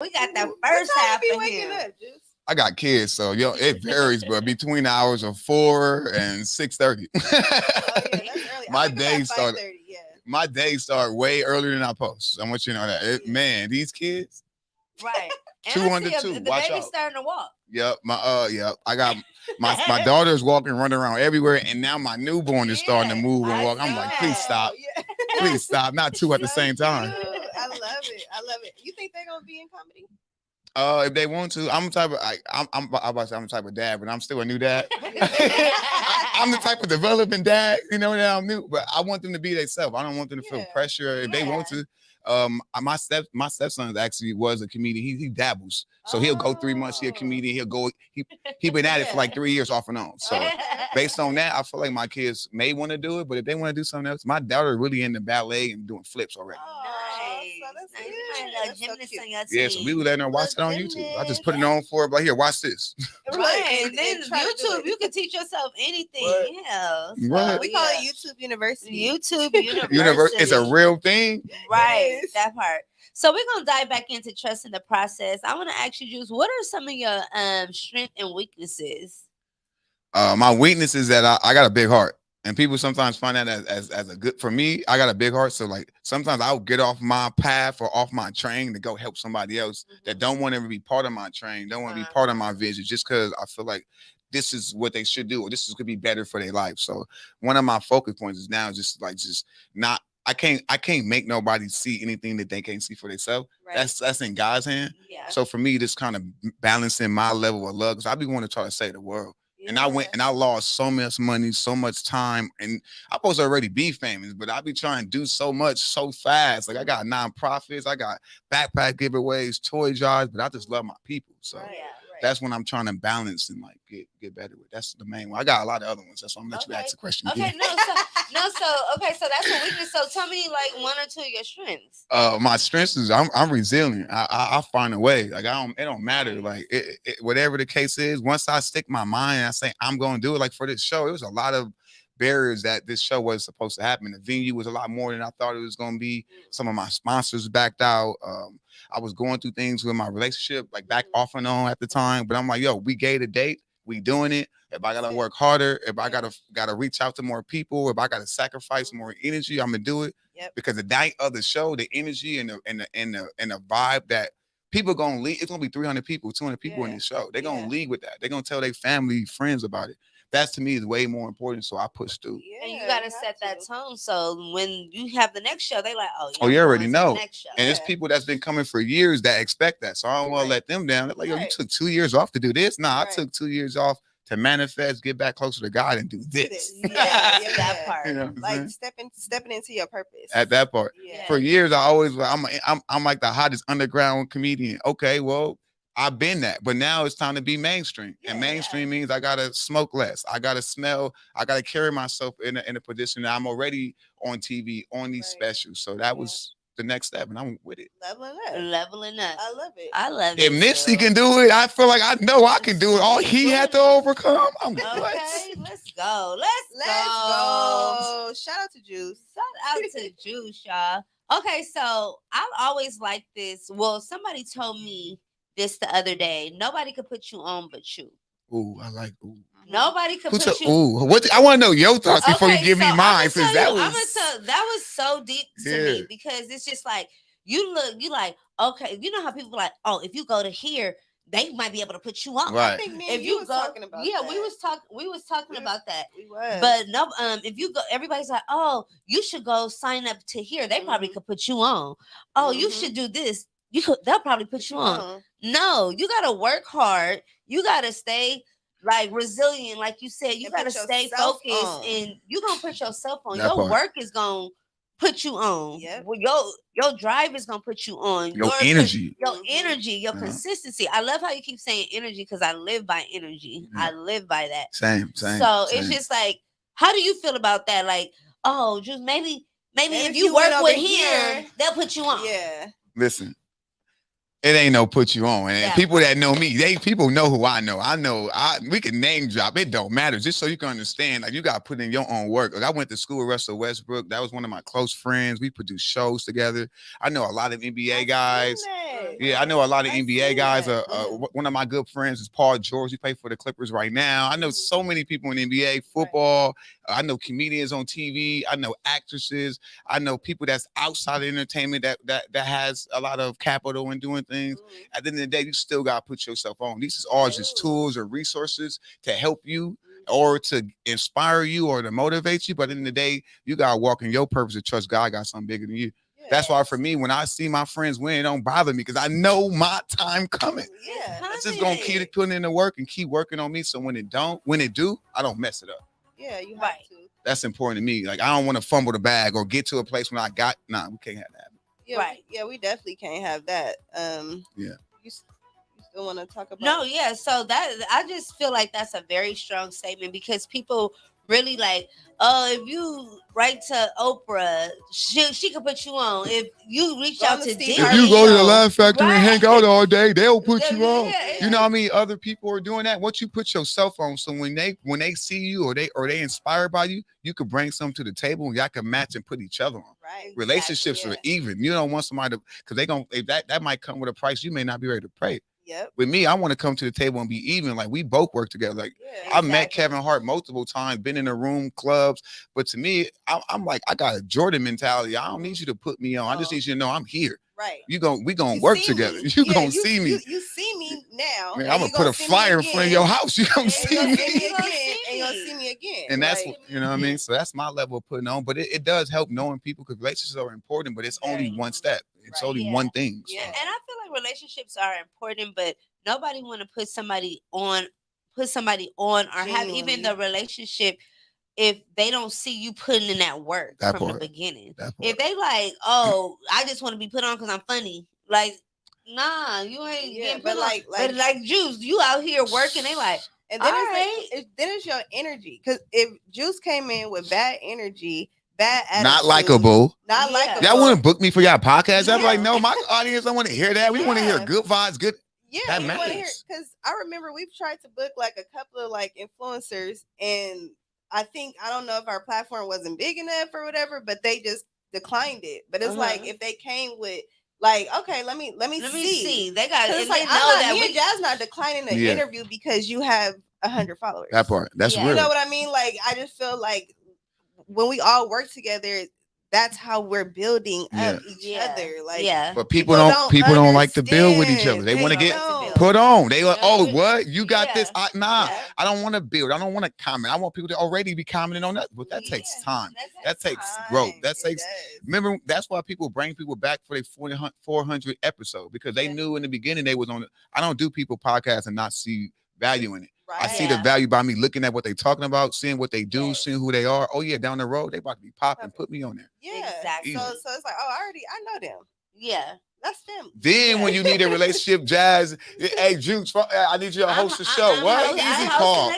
We got that first half be of waking him. up, Juice? I got kids, so it varies, but between the hours of 4 and 6:30. Oh yeah, that's early. My I wake up day at start. 5:30. Yeah. My days start way earlier than I post. I want you to know that. Yeah. Man, these kids, Right. And 2 I under see 2. the Watch baby's out. starting to walk. Yep, yep. I got my daughter's walking, running around everywhere, and now my newborn is starting to Yeah, move and I walk. I'm see like, that. please stop, Yeah. please stop. Not 2 at the same time. I love it. I love it. You think they're gonna be in comedy? If they want to, I'm the type of I'm about to say I'm the type of dad, but I'm still a new dad. I'm the type of developing dad, that I'm new, but I want them to be themselves. I don't want them to feel Yeah. pressure if they want to. My stepson actually was a comedian. He dabbles, so he'll go 3 months. He a comedian. He been at it for like 3 years off and on. So based on that, I feel like my kids may want to do it, but if they want to do something else, my daughter really into ballet and doing flips already. So that's Nice. good. You might have a That's so gymnast cute. on your Yeah, so we team. were letting her watch it on YouTube. I just put it on for her, but here, watch this. Right. And then try to do YouTube, it. you can teach yourself anything Right. else. Right. We call it YouTube University. YouTube University. Universe, it's a real thing. Right, Yes. that part. So we're gonna dive back into trusting the process. I want to ask you, Juice, what are some of your strengths and weaknesses? My weakness is that I got a big heart, and people sometimes find that as a good. For me, I got a big heart, so like sometimes I'll get off my path or off my train to go help somebody else that don't want to be part of my train, don't want to be part of my vision, just because I feel like this is what they should do, or this is gonna be better for their life. So one of my focus points is now just not. I can't make nobody see anything that they can't see for themselves. Right. That's in God's hand. Yeah. So for me, this kind of balancing my level of love, because I be wanting to try to save the world. And I went and I lost so much money, so much time. And I'm supposed to already be famous, but I be trying to do so much so fast. Like I got nonprofits, I got backpack giveaways, toy jars, but I just love my people. So that's when I'm trying to balance and like get better with. That's the main one. I got a lot of other ones. That's why I'm gonna let you ask the question Okay, again. so that's a weakness. So tell me like 1 or 2 of your strengths. My strengths is I'm resilient. I find a way. Like it don't matter. Like whatever the case is, once I stick my mind, I say I'm gonna do it. Like for this show, it was a lot of barriers that this show was supposed to happen. The venue was a lot more than I thought it was gonna be. Some of my sponsors backed out. I was going through things with my relationship, like back off and on at the time. But I'm like, yo, we gave a date. We doing it. If I gotta work harder, if I gotta reach out to more people, if I gotta sacrifice more energy, I'm gonna do it. Yep. Because the night of the show, the energy and the vibe that people gonna leave, it's gonna be 300 people, 200 people in this show. They're gonna leave with that. They're gonna tell their family, friends about it. That's to me is way more important. So I push through. And you gotta set that tone. So when you have the next show, they like, Oh, you already know. Next show. And it's people that's been coming for years that expect that. So I don't want to let them down. They're like, yo, you took 2 years off to do this. Nah, I took 2 years off to manifest, get back closer to God, and do this. That part. You know what I'm Like saying? stepping into your purpose. At that part. Yeah. For years, I always I'm like the hottest underground comedian. Okay, well, I've been that, but now it's time to be mainstream. And mainstream means I gotta smoke less. I gotta smell. I gotta carry myself in a position that I'm already on TV on these specials. So that was the next step, and I'm with it. Leveling up. I love it. I love it. If Nipsey can do it, I feel like I know I can do it. All he had to overcome, I'm Okay, what? let's go. Let's go. Shout out to Juice. Shout out to Juice, y'all. Okay, so I've always liked this. Well, somebody told me this the other day. Nobody could put you on but you. Ooh, I like ooh. Nobody could put you. Ooh, what? I want to know your thoughts before you give me mine, because that was so deep to me, because it's just like you like, okay, you know how people like, oh, if you go to here, they might be able to put you on. Right. I think me and you was talking about that. we was talking about that. We was. But no, if you go, everybody's like, oh, you should go sign up to here. They probably could put you on. Oh, you should do this. They'll probably put you on. No, you gotta work hard. You gotta stay like resilient, like you said. You gotta stay focused, and you gonna put yourself on. Your work is gonna put you on. Yep. Well, your drive is gonna put you on. Your energy. Your consistency. I love how you keep saying energy, because I live by energy. I live by that. Same. So it's just like, how do you feel about that? Like, oh, just maybe if you work with him, they'll put you on. Yeah. Listen. It ain't no put you on. And people that know me, people know who I know. We can name drop. It don't matter. Just so you can understand, like you got to put in your own work. Like I went to school with Russell Westbrook. That was one of my close friends. We produced shows together. I know a lot of NBA guys. Yeah, I know a lot of I NBA seen guys. that. One of my good friends is Paul George. He plays for the Clippers right now. I know so many people in NBA football. I know comedians on TV. I know actresses. I know people that's outside of entertainment that has a lot of capital in doing things. At the end of the day, you still gotta put yourself on. These is all just tools or resources to help you or to inspire you or to motivate you. But at the end of the day, you gotta walk in your purpose and trust God got something bigger than you. That's why for me, when I see my friends win, it don't bother me because I know my time coming. Yeah, I'm just gonna keep putting in the work and keep working on me. So when it do, I don't mess it up. Yeah, you have to. That's important to me. Like I don't want to fumble the bag or get to a place when we can't have that. Yeah, we definitely can't have that. Yeah. You still want to talk about? No, yeah. So that I just feel like that's a very strong statement because people really like, oh, if you write to Oprah, she could put you on. If you reach out to Diddy, if you go to the Laugh Factory and hang out all day, they'll put you on. You know how many other people are doing that? Once you put yourself on, so when they see you or they inspired by you, you could bring something to the table and y'all can match and put each other on. Right. Relationships are even. You don't want somebody to, because they gonna that might come with a price you may not be ready to pay. Yep. With me, I want to come to the table and be even. Like we both work together. Like I met Kevin Hart multiple times, been in the room, clubs. But to me, I'm like, I got a Jordan mentality. I don't need you to put me on. I just need you to know I'm here. Right. We gonna work together. You gonna see me. You see me now. Man, I'm gonna put a flyer in front of your house. You gonna see me again. And you'll see me again. And that's what, you know what I mean. So that's my level of putting on. But it does help knowing people because relationships are important. But it's only one step. It's only one thing. So. Yeah. And I feel like relationships are important, but nobody want to put somebody on or have even the relationship if they don't see you putting in that work from the beginning. If they like, oh, I just want to be put on because I'm funny, like, nah, you ain't getting put on. But like Juice, you out here working, they like, and then it's your energy. Because if Juice came in with bad energy, bad attitude, not likable. Y'all wouldn't book me for y'all podcast. I'm like, no, my audience don't want to hear that. We want to hear good vibes, good. Yeah, that we want to hear, matters. because I remember we've tried to book like a couple of like influencers, and I don't know if our platform wasn't big enough or whatever, but they just declined it. But it's like if they came with like, okay, let me see. They got it's like me and Jazz not declining the interview because you have 100 followers. That part, that's real. You know what I mean? Like I just feel like when we all work together, that's how we're building up each other. Like, but people don't like to build with each other. They want to get put on. They like, oh, what you got this? I don't want to build. I don't want to comment. I want people to already be commenting on that. But that takes time. That takes growth. That takes. Remember, that's why people bring people back for their 400 episode because they knew in the beginning they was on. I don't do people podcasts and not see value in it. Right. I see the value by me looking at what they talking about, seeing what they do, seeing who they are. Oh yeah, down the road they about to be popping. Put me on there. Yeah, exactly. So it's like, oh, I know them. Yeah, that's them. Then when you need a relationship, Jazz, hey Juice, I need you to host a show. Easy call.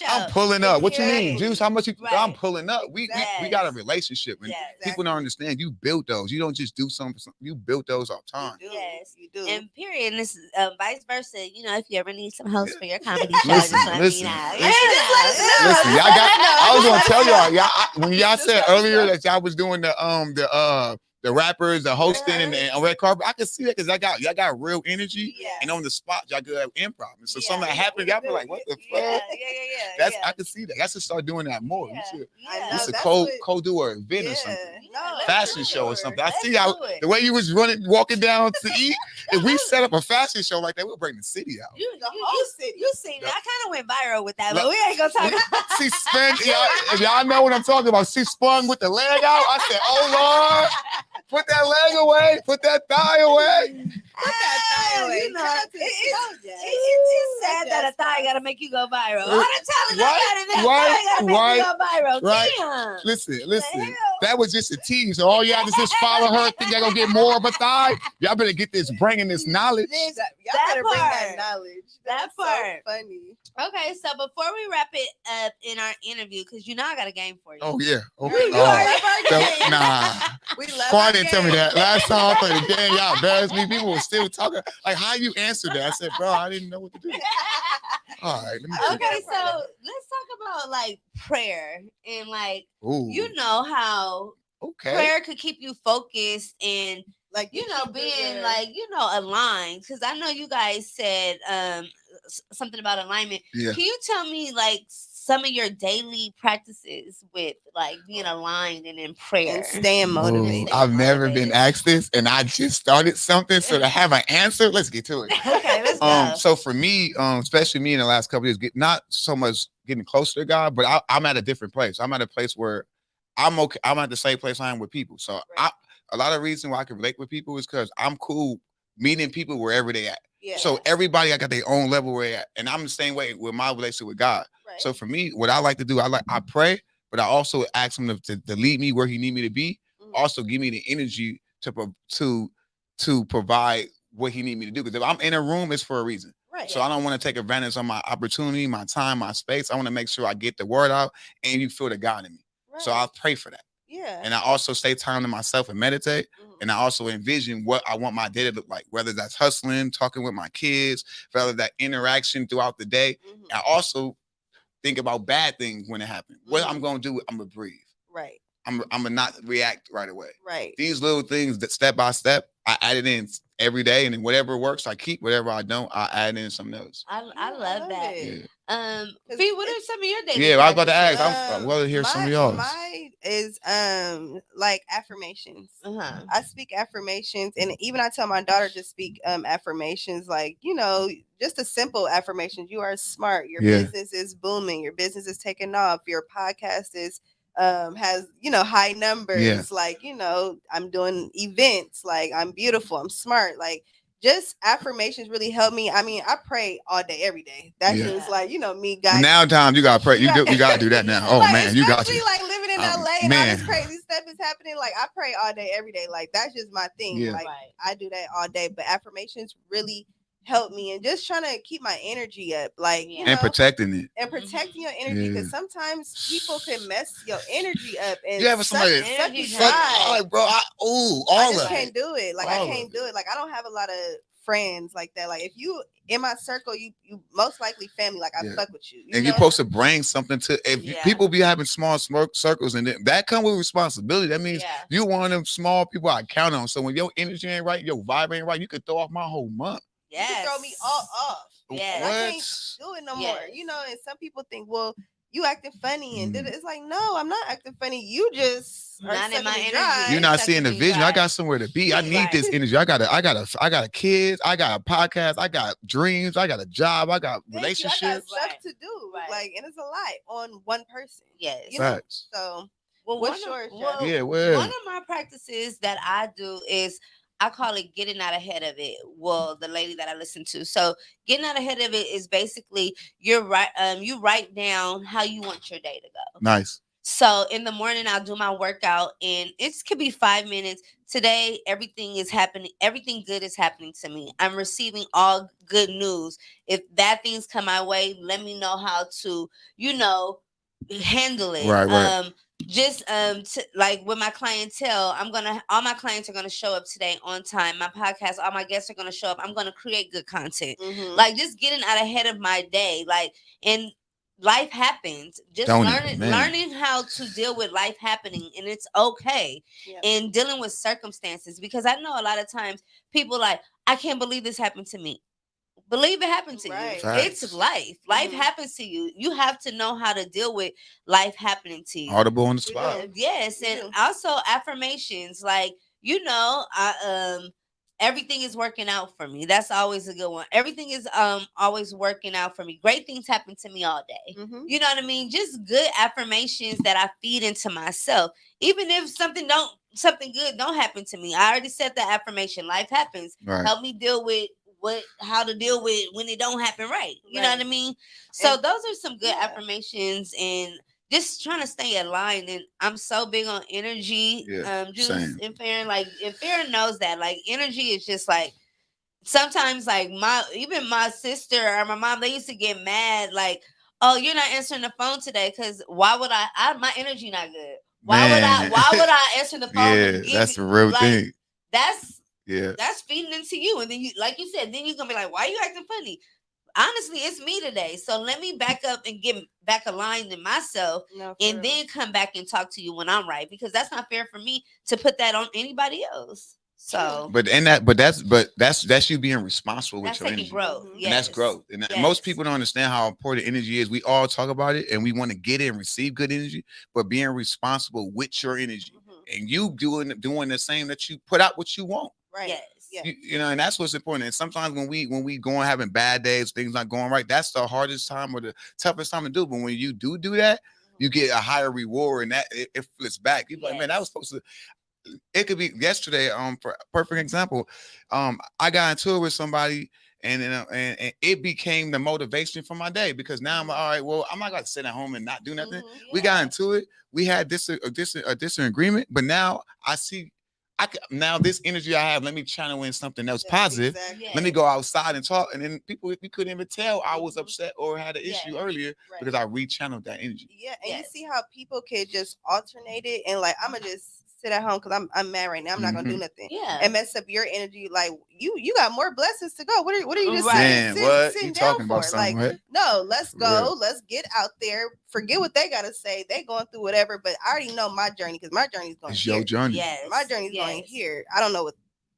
I'm pulling up. What you mean, Juice? How much you? I'm pulling up. We got a relationship, and people don't understand. You built those. You don't just do something. You built those all time. Yes, you do. And period. And this is vice versa. You know, if you ever need some hosts for your comedy show, just let me know. Listen, y'all got. I was gonna tell y'all. When y'all said earlier that y'all was doing the rappers, the hosting, and the red carpet, I can see that because y'all got real energy, and on the spot y'all good at improv. And so something that happened, y'all be like, "What the fuck?" I can see that. I should start doing that more. We should co-do an event or something, fashion show or something. I see how the way you was walking down to eat. If we set up a fashion show like that, we'll bring the city out. You seen that? I kind of went viral with that, but we ain't gonna talk about. She spun. If y'all know what I'm talking about, she spun with the leg out. I said, "Oh Lord." Put that leg away. Put that thigh away. Put that thigh away. You know, it's sad that a thigh got to make you go viral. All the talent I got in that thigh got to make you go viral. Right. Damn. Listen. That was just a tease. So all y'all just follow her, think y'all gonna get more of a thigh. Y'all better get this, bringing this knowledge. Y'all better bring that knowledge. That's part. So funny. Okay, so before we wrap it up in our interview, because you know I got a game for you. Oh yeah. Okay. Nah. Squad didn't tell me that. Last time I played the game, y'all embarrassed me. People were still talking. Like, how you answered that? I said, bro, I didn't know what to do. All right. Okay, so let's talk about like prayer and like you know how prayer could keep you focused and like being like, aligned. Because I know you guys said something about alignment. Yeah. Can you tell me like some of your daily practices with like being aligned and in prayer and staying motivated? I've never been asked this, and I just started something. So to have an answer, let's get to it. Okay, let's go. So for me, especially me in the last couple of years, not so much getting closer to God, but I'm at a different place. I'm at a place where I'm okay. I'm at the same place I am with people. So a lot of reason why I can relate with people is because I'm cool meeting people wherever they at. Yeah. So everybody I got their own level where they at, and I'm the same way with my relationship with God. Right. So for me, what I like to do, I pray, but I also ask him to lead me where he need me to be. Also give me the energy to provide what he need me to do. Because if I'm in a room, it's for a reason. Right. So I don't want to take advantage of my opportunity, my time, my space. I want to make sure I get the word out and you feel the God in me. Right. So I pray for that. Yeah. And I also stay time to myself and meditate. And I also envision what I want my day to look like, whether that's hustling, talking with my kids, whether that interaction throughout the day. I also think about bad things when it happens. What I'm going to do, I'm going to breathe. Right. I'm going to not react right away. Right. These little things that step by step, I add it in every day. And then whatever works, I keep. Whatever I don't, I add in something else. I love that. Yeah. Fee, what are some of your daily I was about to practices? ask. I'm well to hear some of y'all. Mine is like affirmations. I speak affirmations, and even I tell my daughter to speak affirmations, like just a simple affirmations. You are smart. Your business is booming. Your business is taking off. Your podcast is has high numbers. Like I'm doing events. Like I'm beautiful. I'm smart. Like. Just affirmations really help me. I mean, I pray all day, every day. That's just like me, guys. Now, times you gotta pray. You gotta do that now. Oh man, you got to. Especially like living in LA and all this crazy stuff is happening. Like I pray all day, every day. Like that's just my thing. Yeah. Like I do that all day. But affirmations really help me, and just trying to keep my energy up, like and protecting it, and protecting your energy, because sometimes people can mess your energy up. And you have somebody like, bro, I just can't do it. Like I can't do it. Like I don't have a lot of friends like that. Like if you in my circle, you most likely family. Like I fuck with you, and you're supposed to bring something to. If people be having small circles, and that come with responsibility. That means you one of them small people I count on. So when your energy ain't right, your vibe ain't right, you could throw off my whole month. You can throw me all off. Yeah, I can't do it no more. And some people think, well, you acting funny, and it's like, no, I'm not acting funny. You just not in my energy. You're not seeing the vision. I got somewhere to be. I need this energy. I got a kids. I got a podcast. I got dreams. I got a job. I got relationships. I got stuff to do. Like, and it's a lot on one person. Yes. Facts. So, what's yours? One of my practices that I do is, I call it getting out ahead of it. Well, the lady that I listen to. So getting out ahead of it is basically you write down how you want your day to go. Nice. So in the morning, I'll do my workout, and it could be 5 minutes. Today, everything is happening. Everything good is happening to me. I'm receiving all good news. If bad things come my way, let me know how to, handle it. Right. Like with my clientele, all my clients are gonna show up today on time. My podcast, all my guests are gonna show up. I'm gonna create good content. Like just getting out ahead of my day. Like, and life happens. Just learning how to deal with life happening, and it's okay. And dealing with circumstances, because I know a lot of times people like, I can't believe this happened to me. Believe it happened to you. Facts. It's life. Life happens to you. You have to know how to deal with life happening to you. Audible on the spot. Yes, and also affirmations, like everything is working out for me. That's always a good one. Everything is always working out for me. Great things happen to me all day. You know what I mean? Just good affirmations that I feed into myself. Even if something good don't happen to me, I already said the affirmation. Life happens. Right. Help me deal with how to deal with when it don't happen right. You know what I mean? So those are some good affirmations, and just trying to stay aligned. And I'm so big on energy. Same. And Farron knows that. Like energy is just like, sometimes like my sister or my mom, they used to get mad like, oh, you're not answering the phone today, because why would my energy not good? Why would I answer the phone? That's a real thing. That's feeding into you. And then you, like you said, then you're gonna be like, why are you acting funny? Honestly, it's me today. So let me back up and get back aligned in myself, then come back and talk to you when I'm right, because that's not fair for me to put that on anybody else. So, but that's you being responsible with that's your taking energy. growth. Mhm. Yes. And that's growth. And Yes. most people don't understand how important energy is. We all talk about it and we want to get it and receive good energy, but being responsible with your energy and you doing the same, that you put out what you want. Right. Yes. Yeah. You know, and that's what's important. And sometimes when we going having bad days, things not going right, that's the hardest time or the toughest time to do. But when you do that, you get a higher reward, and that it flips back. You're like, man, that was supposed to. It could be yesterday. For a perfect example, I got into it with somebody, and and it became the motivation for my day, because now I'm like, all right. Well, I'm not gonna sit at home and not do nothing. We got into it. We had a disagreement, but now I see. Now this energy I have, let me channel in something else positive. Exactly. Let me go outside and talk. And then people, we couldn't even tell I was upset or had an issue earlier because I rechanneled that energy. Yeah, and you see how people could just alternate it, and like I'm gonna just sit at home because I'm mad right now. I'm not gonna do nothing. Yeah. And mess up your energy. Like you got more blessings to go. What are you just Man, what sitting you down talking about? for? Like, Something, no, let's For go. real. Let's get out there. Forget what they gotta say. They going through whatever, but I already know my journey because my journey's going It's here. your journey. Yes. My journey's going here. I don't know what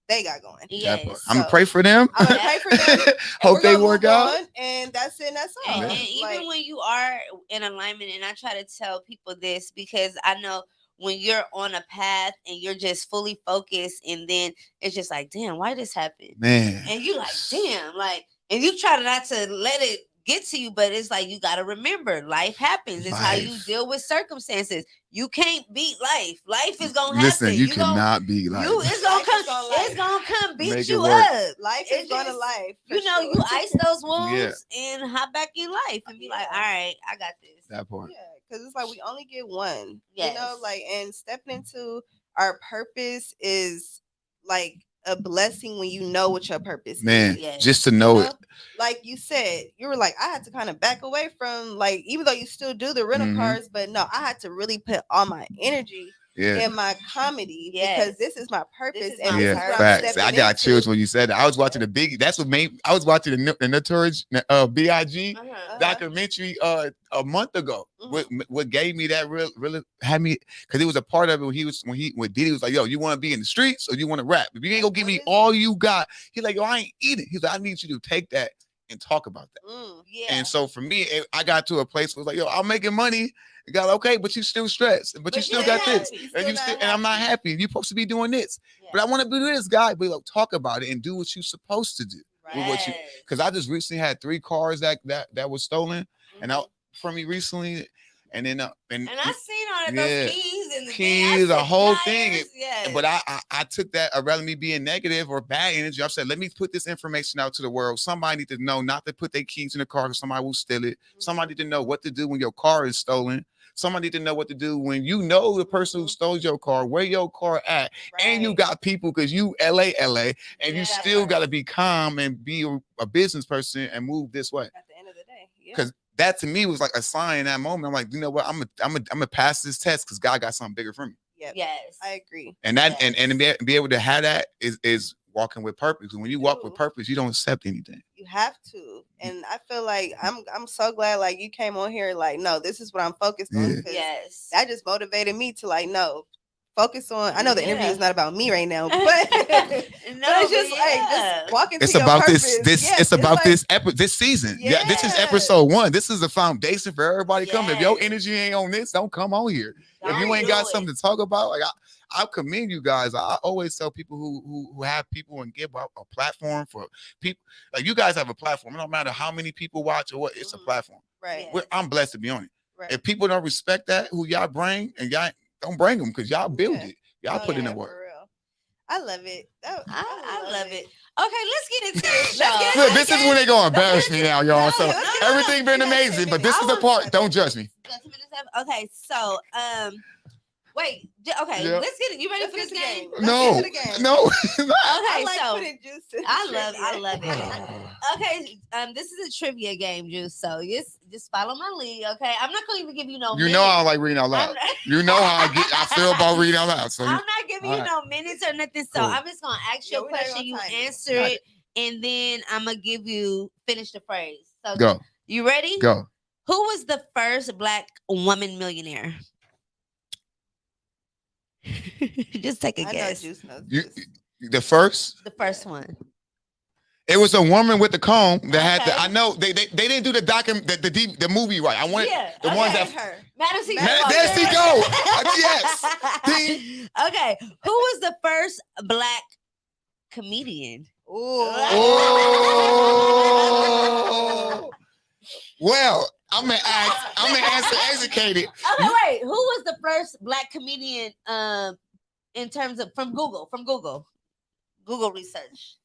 they got going. Yes. I'm gonna pray for them. I'm gonna pray for them. Hope they work out. And that's it. And that's all. And even when you are in alignment, and I try to tell people this because I know when you're on a path and you're just fully focused, and then it's just like, damn, why this happened? Man. And you like, damn, like, and you try not to let it get to you, but it's like you got to remember, life happens. It's how you deal with circumstances. You can't beat life. Life is gonna happen. Listen, you cannot beat life. It's gonna come beat Make you it work. up. Life is gonna life. You know, you ice those wounds Yeah. and hop back in life and be like, all right, I got this. That part. Yeah, because it's like we only get one. Yes. You know, like, and stepping into our purpose is like a blessing when you know what your purpose Man, is. Yes. just to know You it. Like you said, you were like, I had to kind of back away from, like, even though you still do the rental cars, but no, I had to really put all my energy in my comedy because this is my purpose. This is and my this is Yeah, what I'm facts. stepping I got into. chills when you said that. I was watching the Big. That's what made. I was watching the Notorious B.I.G. documentary a month ago. What gave me that really had me, because it was a part of it when Diddy was like, yo, you want to be in the streets or you want to rap? If you ain't gonna give me all you got, he's like, yo, I ain't eating. He's like, I need you to take that and talk about that. And so for me, I got to a place where it was like, yo, I'm making money. You got okay, but you still stressed, but you still got this, and I'm not happy. You're supposed to be doing this, but I want to be this guy. But like, talk about it and do what you're supposed to do. With what you, because I just recently had 3 cars that was stolen, and out from me recently, and then and I seen all of those keys and the keys, the whole thing. Yes. But I took that, rather me being negative or bad energy, I said, let me put this information out to the world. Somebody need to know not to put their keys in the car because somebody will steal it. Somebody need to know what to do when your car is stolen. Somebody need to know what to do when you know the person who stole your car, where your car at, and you got people, because you LA, and you still got to be calm and be a business person and move this way. At the end of the day, because that to me was like a sign in that moment. I'm like, you know what? I'm gonna pass this test because God got something bigger for me. Yes, I agree. And that and be able to have that is walking with purpose. And when you walk with purpose, you don't accept anything. You have to. And I feel like I'm so glad like you came on here like, no, this is what I'm focused on. Yes. That just motivated me to like, no, focus on. I know the interview is not about me right now, but it's just like just walking. It's to about your this. purpose. This Yes, it's about like, this season. Yeah, this is episode 1. This is the foundation for everybody coming. If your energy ain't on this, don't come on here. If you ain't got something to talk about, like I commend you guys. I always tell people who have people and give out a platform for people. Like you guys have a platform. It don't matter how many people watch or what. It's a platform. Right. I'm blessed to be on it. Right. If people don't respect that, who y'all bring, and y'all don't bring them because y'all build it. Y'all put in the work. For real. I love it. I love it. Okay, let's get into this show. Look, this is when they gonna embarrass me now, y'all. So everything been amazing, but this is the part. Don't judge me. Okay, so wait, okay, let's get it. You ready for this game? No. Okay, I like so juice I love it. Okay, this is a trivia game, Juice. So just follow my lead. Okay, I'm not gonna even give you no. You know I don't like reading out loud. You know how I feel about reading out loud. So I'm not giving you no minutes or nothing. So I'm just gonna ask you a question. You answer it, and then I'm gonna give you finish the phrase. So go. You ready? Go. Who was the first Black woman millionaire? Just take a guess. You The first? The first one. It was a woman with the comb that had Okay. the. I know they didn't do the movie right. I wanted the ones that. her. Madam C. There she go. Yes. Okay. Who was the first black comedian? Oh. Well, I'm gonna answer educated. Okay, wait. Who was the first black comedian? In terms of from Google research.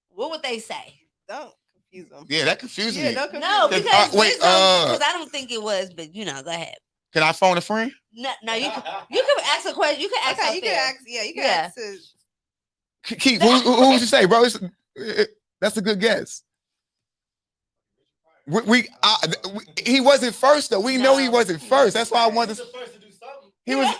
What would they say? Don't confuse them. Yeah, that confused me. Don't confuse No, them. because wait, because I don't think it was, but go ahead. Can I phone a friend? No, you can ask a question. You can ask. Okay, out you there. can ask. Yeah, you can ask. Keith, who would you say, bro? That's a good guess. He wasn't first though. We know he wasn't first. That's why I wanted. He was.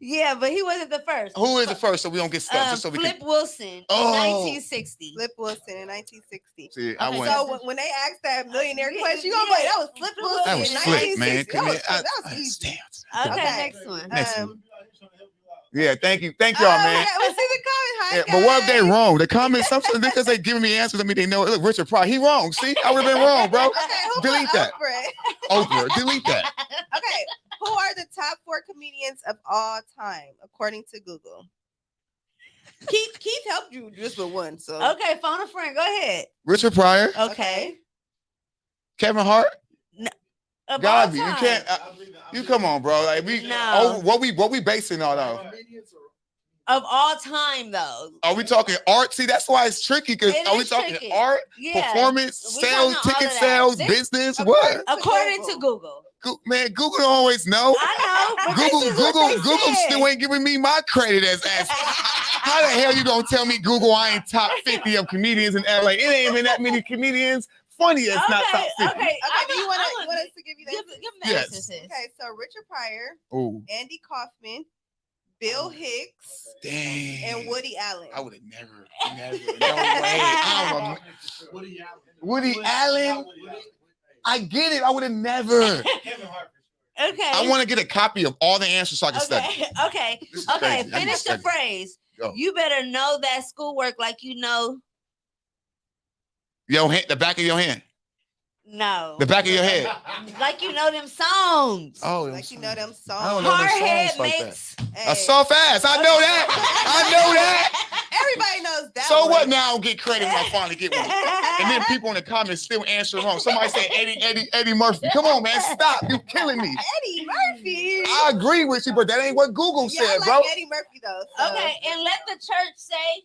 Yeah, but he wasn't the first. Who is the first? So we don't get stuck. Just so we Flip can. Wilson in Oh. 1960. Flip Wilson in 1960. See, I Okay, went. So when they asked that millionaire question, you gonna be like, that was Flip Wilson That was in Flip, man. 1960. That was easy. Damn. Okay, Okay. next one. Next one. Yeah, thank y'all, man. Okay, let's see the comment. Hi, Yeah, but what if they guys. wrong? The comments, something because they giving me answers. I mean, they know. Look, Richard Pryor, he wrong. See, I would have been wrong, bro. Okay, who Delete put that. Oprah? Oprah, delete that. Okay, who are the top 4 comedians of all time according to Google? Keith helped you just with one, so Okay, phone a friend. Go ahead. Richard Pryor, Okay. Kevin Hart, Of Godby. You all time. can't. You come on, bro. Like we. No. Oh, what we basing all of? Of all time, though. Are we talking art? See, that's why it's tricky. Because It are we is talking tricky. art, Yeah. performance, We sales, talking all ticket of that. sales, This- business? According What? According to Google. Man, Google don't always know. I know. But Google, this is what they Google said. still ain't giving me my credit as. How the hell you gonna tell me Google I ain't top 50 of comedians in LA? It ain't even that many comedians. Funny as not top 50. Okay. Okay, do you want us to give you that? Give them the Yes. answers. Okay, so Richard Pryor, Oh, Andy Kaufman, Bill Hicks, dang. and Woody Allen. I would have never. No way. Woody Allen. I get it. I would have never. Okay. I want to get a copy of all the answers so I can study. Okay. This is Okay. crazy. I need Finish to the study. phrase. Go. You better know that schoolwork like you know. Your hand, the back of your hand, No. the back of your head. Like you know them songs. Oh, Like you know them songs. I don't know them Hard head songs like that. makes. Hey, A soft ass. I know that. I know that. everybody knows that. So one. what? Now I don't get credit when I finally get one. And then people in the comments still answer wrong. Somebody said Eddie Murphy. Come on, man, stop! You killing me. Eddie Murphy. I agree with you, but that ain't what Google Yeah, I said, like bro. Eddie Murphy though. So. Okay, and let the church say.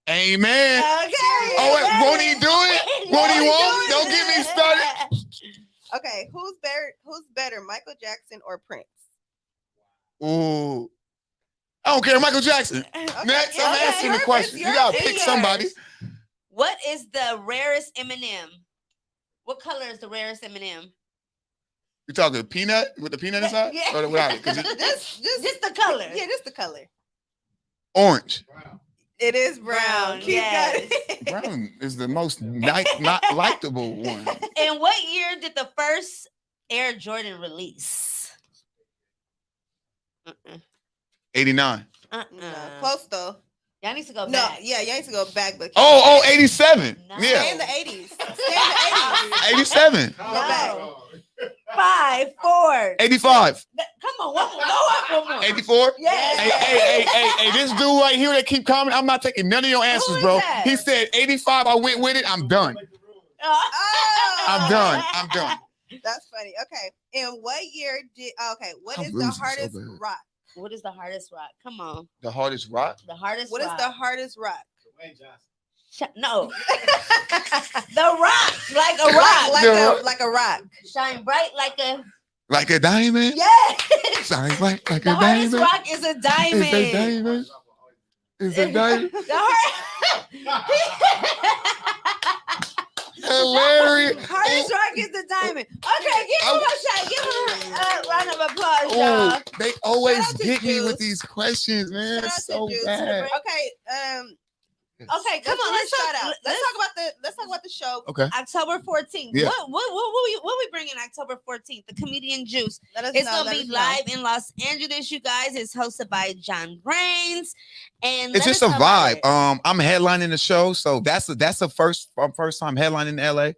Amen. Okay. Oh, wait, won't he do it? Won't he won't? Don't get me started. Okay, who's better, Michael Jackson or Prince? Ooh. I don't care, Michael Jackson. Okay, Next, yeah, I'm okay, asking the your question. opinion, You gotta your pick opinion. somebody. What is the rarest M&M? What color is the rarest M&M? You talking peanut with the peanut inside? Yeah. Or without it? 'Cause Just the color. Yeah, just the color. orange. It is brown. Brown, Keith got yes. it. Brown is the most not likable one. In what year did the first Air Jordan release? 89. No, close though. Y'all need to go No, back. yeah, you need to go back, but Oh, 87. No. stay Yeah. in the 80s. Stay in the 80s. 87. Go back. 5, 4. 85. Come on, go up one more. 84. Yes. Hey, this dude right here that keep commenting, I'm not taking none of your answers, is bro. that? He said 85. I went with it. I'm done. Oh, I'm done. I'm done. That's funny. Okay. In what year did what I'm is the losing so hardest bad. rock? What is the hardest rock? Come on. The hardest rock? The hardest What is rock. the hardest rock? No. The rock. Like a rock. Like a rock. Shine bright like a. Like a diamond? Yes. Shine like a The hardest diamond? rock is a diamond. Is a diamond? Is a diamond? The hardest rock is the diamond. Okay, give him a shot. Give him a round of applause, Oh, y'all. they always Shout out to get me with Juice. these questions, man. Shout out It's so to Juice. bad. Okay. Okay, come on. Let's Let's shout talk. out. Let's talk about the show. Okay. October 14th. Yeah. What we bringing October 14th? The Comedian Juice. Let us It's know, gonna let be us know. live in Los Angeles, you guys. It's hosted by John Grains, and It's let just a us know about vibe. it. I'm headlining the show, so that's the first time headlining in LA.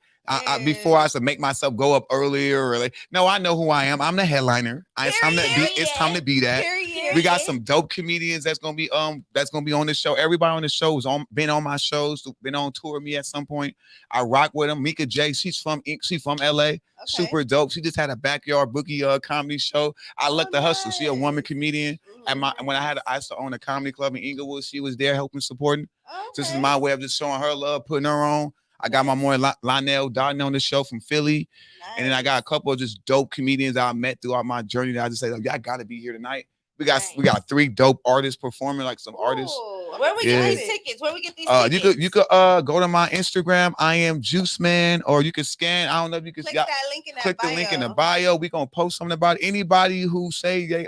Before I used to make myself go up earlier or like, no, I know who I am. I'm the headliner. It's time to be. It's time to be that. Period. We got some dope comedians that's gonna be on the show. Everybody on the show has been on my shows, been on tour with me at some point. I rock with them. Mika J, she's from LA. Okay. Super dope. She just had a backyard boogie comedy show. I Let the Hustle. She a woman comedian. And when I used to own a comedy club in Inglewood, she was there helping supporting. This is my way of just showing her love, putting her on. I got my boy Lionel Dotton on the show from Philly. Nice. And then I got a couple of just dope comedians that I met throughout my journey that I just say, y'all gotta be here tonight. We got 3 dope artists performing, like some artists. Where we get these tickets? Where we get these tickets? You could go to my Instagram, I am Juice Man, or you can scan. I don't know if you can click that link in that click bio. the link in the bio. We gonna post something about it. Anybody who say they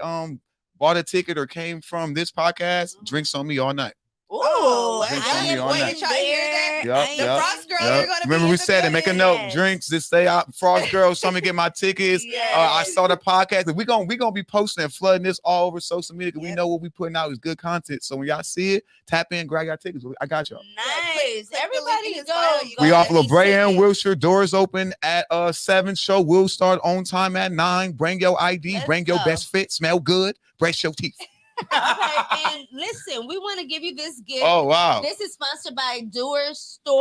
bought a ticket or came from this podcast, drinks on me all night. Ooh, Drinks I on me am all night. waiting there. Yep, The Frost Girls Yep. are gonna Remember be we in the said it. Make a building. note. Yes. Drinks. Just stay out. Frost Girls. Somebody get my tickets. I saw the podcast. We gonna be posting and flooding this all over social media. We know what we putting out is good content. So when y'all see it, tap in, grab your tickets. I got y'all. Nice. click the link Everybody in his go. bio. We Go off get these La Brea and tickets. Wilshire. Doors open at 7. Show will start on time at 9. Bring your ID. Let's bring your go. best fit. Smell good. Brush your teeth. Okay, and listen, we want to give you this gift. Oh wow. This is sponsored by DoorStore.com,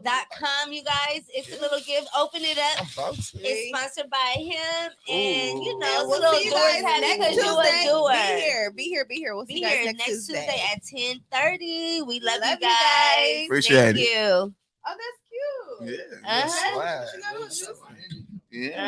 wow. you guys. It's a little gift. Open it up. It's sponsored by him, and you know, And we'll it's a see you little guys door tap next because you a Tuesday. doer. Be here. We'll see Be you guys here next Tuesday at 10:30. We love you Love you guys. guys. Appreciate Thank it. you. Oh, that's cute. Yeah. Uh-huh. What you got on, Juice? Yeah.